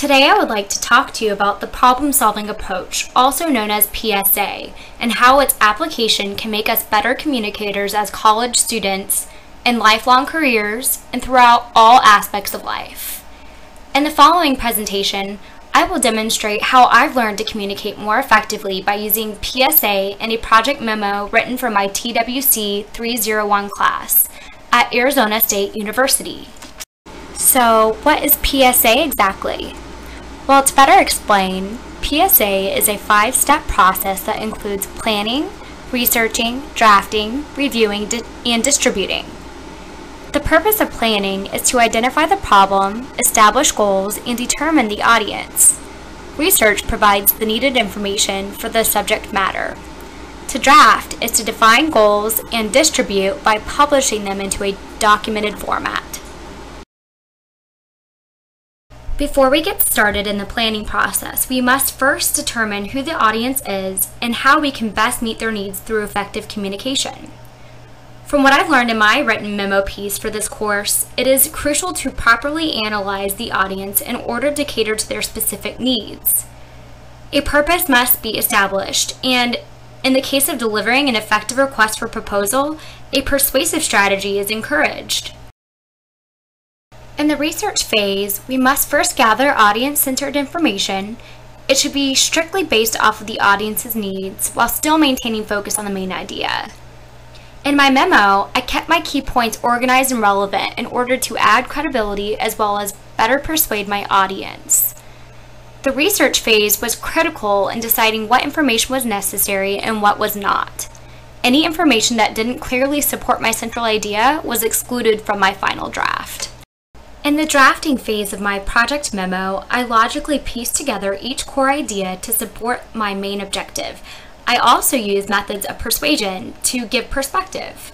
Today I would like to talk to you about the problem-solving approach, also known as PSA, and how its application can make us better communicators as college students, in lifelong careers, and throughout all aspects of life. In the following presentation, I will demonstrate how I've learned to communicate more effectively by using PSA in a project memo written for my TWC 301 class at Arizona State University. So, what is PSA exactly? Well, to better explain, PSA is a 5-step process that includes planning, researching, drafting, reviewing, and distributing. The purpose of planning is to identify the problem, establish goals, and determine the audience. Research provides the needed information for the subject matter. To draft is to define goals and distribute by publishing them into a documented format. Before we get started in the planning process, we must first determine who the audience is and how we can best meet their needs through effective communication. From what I've learned in my written memo piece for this course, it is crucial to properly analyze the audience in order to cater to their specific needs. A purpose must be established, and in the case of delivering an effective request for proposal, a persuasive strategy is encouraged. In the research phase, we must first gather audience-centered information. It should be strictly based off of the audience's needs while still maintaining focus on the main idea. In my memo, I kept my key points organized and relevant in order to add credibility as well as better persuade my audience. The research phase was critical in deciding what information was necessary and what was not. Any information that didn't clearly support my central idea was excluded from my final draft. In the drafting phase of my project memo, I logically pieced together each core idea to support my main objective. I also use methods of persuasion to give perspective.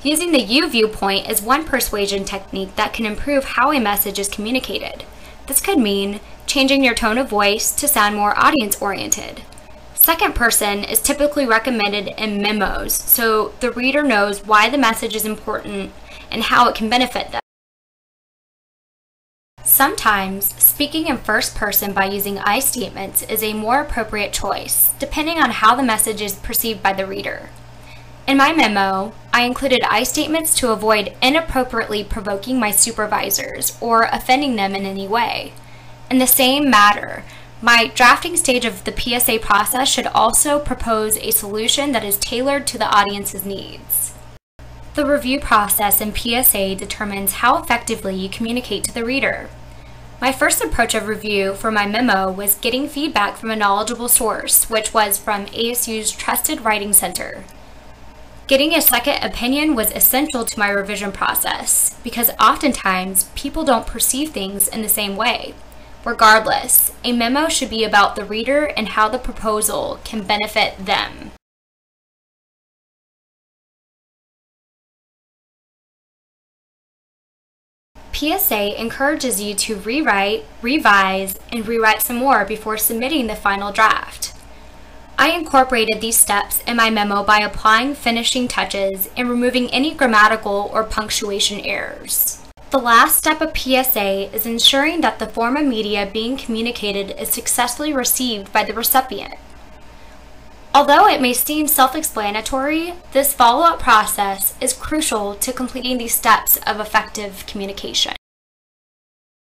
Using the U viewpoint is one persuasion technique that can improve how a message is communicated. This could mean changing your tone of voice to sound more audience-oriented. Second person is typically recommended in memos, so the reader knows why the message is important and how it can benefit them. Sometimes, speaking in first person by using I statements is a more appropriate choice, depending on how the message is perceived by the reader. In my memo, I included I statements to avoid inappropriately provoking my supervisors or offending them in any way. In the same matter, my drafting stage of the PSA process should also propose a solution that is tailored to the audience's needs. The review process in PSA determines how effectively you communicate to the reader. My first approach of review for my memo was getting feedback from a knowledgeable source, which was from ASU's Trusted Writing Center. Getting a second opinion was essential to my revision process because oftentimes people don't perceive things in the same way. Regardless, a memo should be about the reader and how the proposal can benefit them. PSA encourages you to rewrite, revise, and rewrite some more before submitting the final draft. I incorporated these steps in my memo by applying finishing touches and removing any grammatical or punctuation errors. The last step of PSA is ensuring that the form of media being communicated is successfully received by the recipient. Although it may seem self-explanatory, this follow-up process is crucial to completing these steps of effective communication.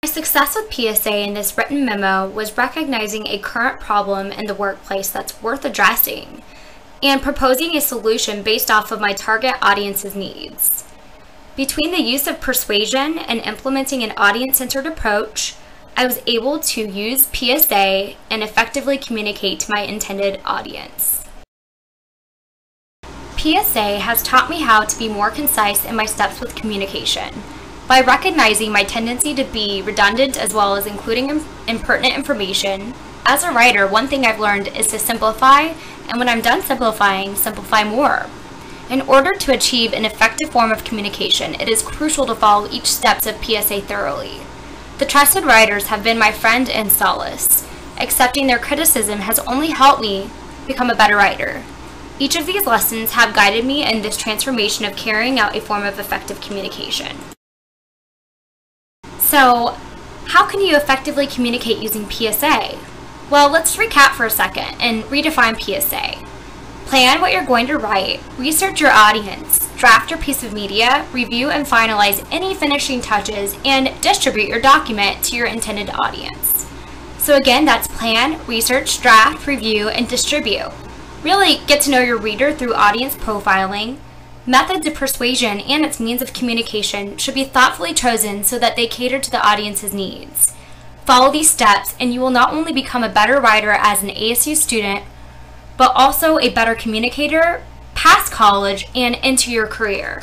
My success with PSA in this written memo was recognizing a current problem in the workplace that's worth addressing and proposing a solution based off of my target audience's needs. Between the use of persuasion and implementing an audience-centered approach, I was able to use PSA and effectively communicate to my intended audience. PSA has taught me how to be more concise in my steps with communication. By recognizing my tendency to be redundant as well as including impertinent information, as a writer, one thing I've learned is to simplify, and when I'm done simplifying, simplify more. In order to achieve an effective form of communication, it is crucial to follow each step of PSA thoroughly. The trusted writers have been my friend and solace. Accepting their criticism has only helped me become a better writer. Each of these lessons have guided me in this transformation of carrying out a form of effective communication. So, How can you effectively communicate using PSA? Well, let's recap for a second and redefine PSA. Plan what you're going to write, research your audience, draft your piece of media, review and finalize any finishing touches, and distribute your document to your intended audience. So again, that's plan, research, draft, review, and distribute. Really get to know your reader through audience profiling. Methods of persuasion and its means of communication should be thoughtfully chosen so that they cater to the audience's needs. Follow these steps and you will not only become a better writer as an ASU student, but also a better communicator past college and into your career.